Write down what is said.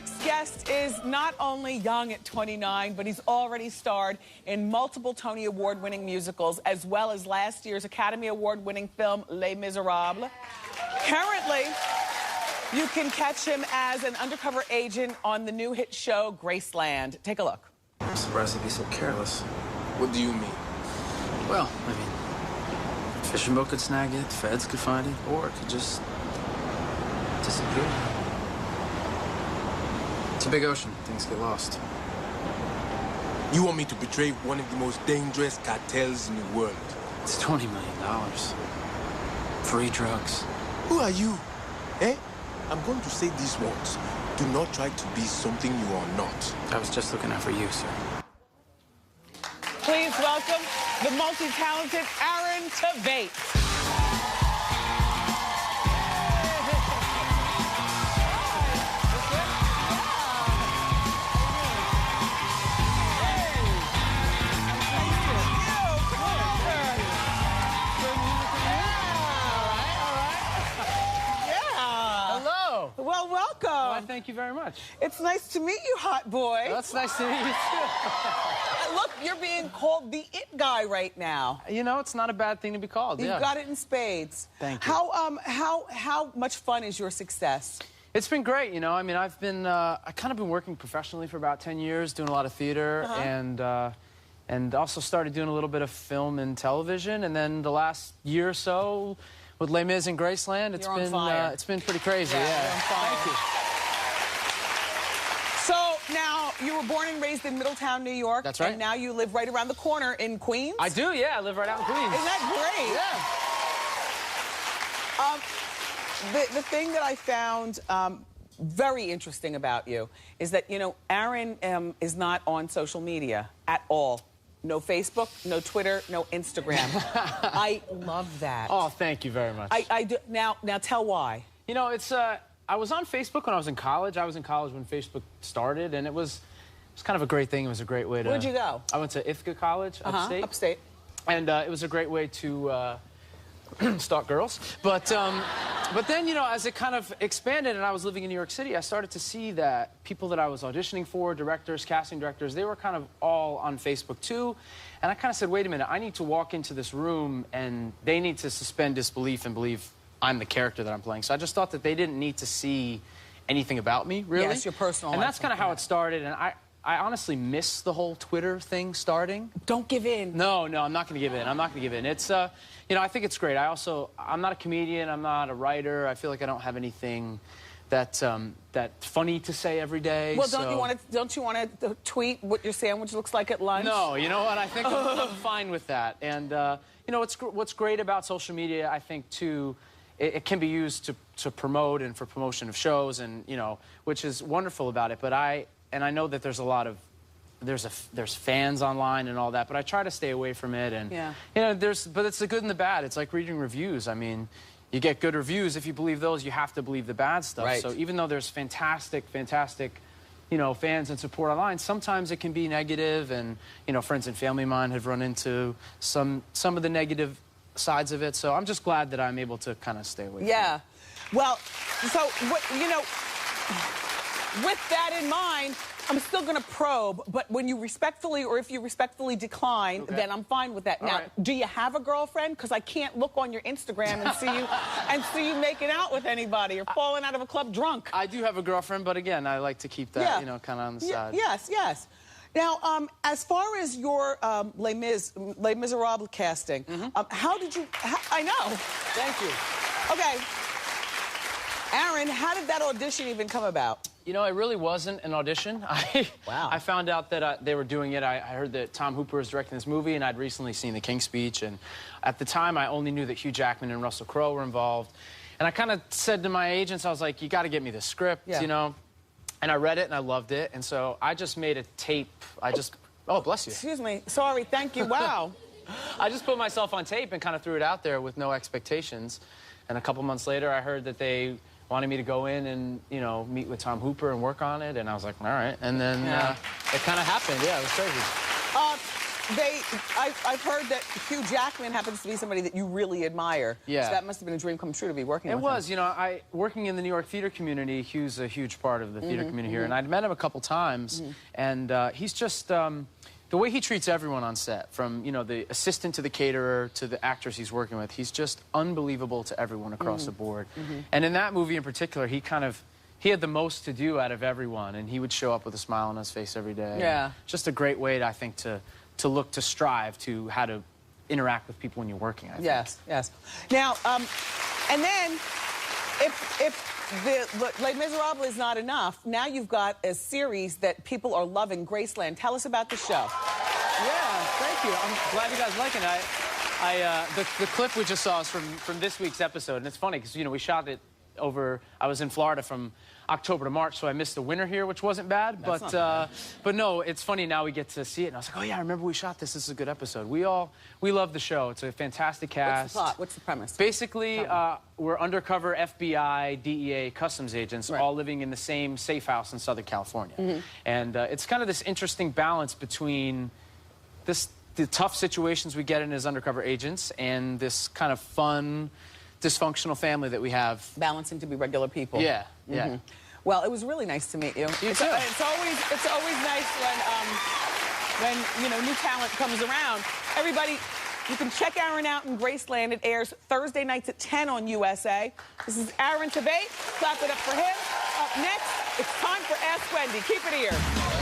next guest is not only young at 29, but he's already starred in multiple Tony Award-winning musicals, as well as last year's Academy Award-winning film, Les Miserables. Currently, you can catch him as an undercover agent on the new hit show, Graceland. Take a look. I'm surprised he'd be so careless. What do you mean? Well, I mean, fishing boat could snag it, feds could find it, or it could just disappear. It's a big ocean. Things get lost. You want me to betray one of the most dangerous cartels in the world? It's $20 million. Free drugs. Who are you? Eh? I'm going to say these words. Do not try to be something you are not. I was just looking out for you, sir. Please welcome the multi-talented Aaron Tveit. Well, welcome. Well, thank you very much. It's nice to meet you, hot boy. Well, that's nice to meet you, too. Look, you're being called the it guy right now. You know, it's not a bad thing to be called, You've got it in spades. Thank you. How much fun is your success? It's been great, you know. I mean, I've kind of been working professionally for about 10 years, doing a lot of theater, and also started doing a little bit of film and television, and then the last year or so, with Les Mis and Graceland, it's been pretty crazy. Yeah. You're on fire. Thank you. So now you were born and raised in Middletown, New York. That's right. And now you live right around the corner in Queens. I do, yeah. I live right out in Queens. Isn't that great? Yeah. The thing that I found very interesting about you is that, you know, Aaron is not on social media at all. No Facebook, no Twitter, no Instagram. I love that. Oh, thank you very much. I do. Now tell why. You know, it's I was on Facebook when I was in college. I was in college when Facebook started, and it was kind of a great thing. It was a great way to... Where'd you go? I went to Ithaca College, upstate. Upstate. And it was a great way to stalk girls. But then, you know, as it kind of expanded and I was living in New York City, I started to see that people that I was auditioning for, directors, casting directors, they were kind of all on Facebook too. And I kind of said, wait a minute, I need to walk into this room and they need to suspend disbelief and believe I'm the character that I'm playing. So I just thought that they didn't need to see anything about me, really. Yes, your personal And life. that's kind of how it started. And I honestly miss the whole Twitter thing starting. Don't give in. No, I'm not going to give in. I'm not going to give in. It's, you know, I think it's great. I'm not a comedian. I'm not a writer. I feel like I don't have anything that's funny to say every day. Well, don't you want to tweet what your sandwich looks like at lunch? No, you know what? I think I'm fine with that. And, you know, what's great about social media, I think, too, it can be used to promote and for promotion of shows and, you know, which is wonderful about it. But I know that there's a lot of there's fans online and all that, but I try to stay away from it. And yeah, you know, but it's the good and the bad. It's like reading reviews. I mean, you get good reviews. If you believe those, you have to believe the bad stuff. Right. So even though there's fantastic, you know, fans and support online, sometimes it can be negative. And you know, friends and family of mine have run into some of the negative sides of it. So I'm just glad that I'm able to kind of stay away. Yeah. Well, so what, you know, with that in mind, I'm still going to probe, but when you respectfully, or if you respectfully decline, then I'm fine with that. Now, do you have a girlfriend? Because I can't look on your Instagram and see you making out with anybody or falling out of a club drunk. I do have a girlfriend, but again, I like to keep that, you know, kind of on the side. Yes. Now, as far as your Les Miserables casting, how did you... I know. Thank you. Okay. Aaron, how did that audition even come about? You know, it really wasn't an audition. Wow. I found out that they were doing it. I heard that Tom Hooper was directing this movie, and I'd recently seen The King's Speech. And at the time, I only knew that Hugh Jackman and Russell Crowe were involved. And I kind of said to my agents, I was like, you got to get me the script, you know? And I read it, and I loved it. And so I just made a tape. Oh, bless you. Excuse me. Sorry, thank you. Wow. I just put myself on tape and kind of threw it out there with no expectations. And a couple months later, I heard that they wanted me to go in and, you know, meet with Tom Hooper and work on it. And I was like, all right. And then it kind of happened. Yeah, it was crazy. I've heard that Hugh Jackman happens to be somebody that you really admire. Yeah. So that must have been a dream come true to be working with him. It was, you know, working in the New York theater community, Hugh's a huge part of the theater community here, and I'd met him a couple times, and he's just, the way he treats everyone on set, from, you know, the assistant to the caterer to the actors he's working with, he's just unbelievable to everyone across the board. And in that movie in particular, he had the most to do out of everyone, and he would show up with a smile on his face every day. Yeah. Just a great way, I think, to strive to how to interact with people when you're working, I think. Yes, yes. Now, and then, if the Les Miserables is not enough, now you've got a series that people are loving, Graceland. Tell us about the show. Yeah, thank you. I'm glad you guys like it. The clip we just saw is from this week's episode, and it's funny because, you know, we shot it I was in Florida from October to March, so I missed the winter here, which wasn't bad. But no, it's funny now we get to see it, and I was like, oh yeah, I remember we shot this. This is a good episode. We love the show. It's a fantastic cast. What's the plot? What's the premise? Basically, we're undercover FBI, DEA, customs agents, all living in the same safe house in Southern California. And it's kind of this interesting balance between the tough situations we get in as undercover agents and this kind of fun, dysfunctional family that we have. Balancing to be regular people. Yeah, yeah. Well, it was really nice to meet you. You too. It's always nice when you know, new talent comes around. Everybody, you can check Aaron out in Graceland. It airs Thursday nights at 10 on USA. This is Aaron Tveit. Clap it up for him. Up next, it's time for Ask Wendy. Keep it here.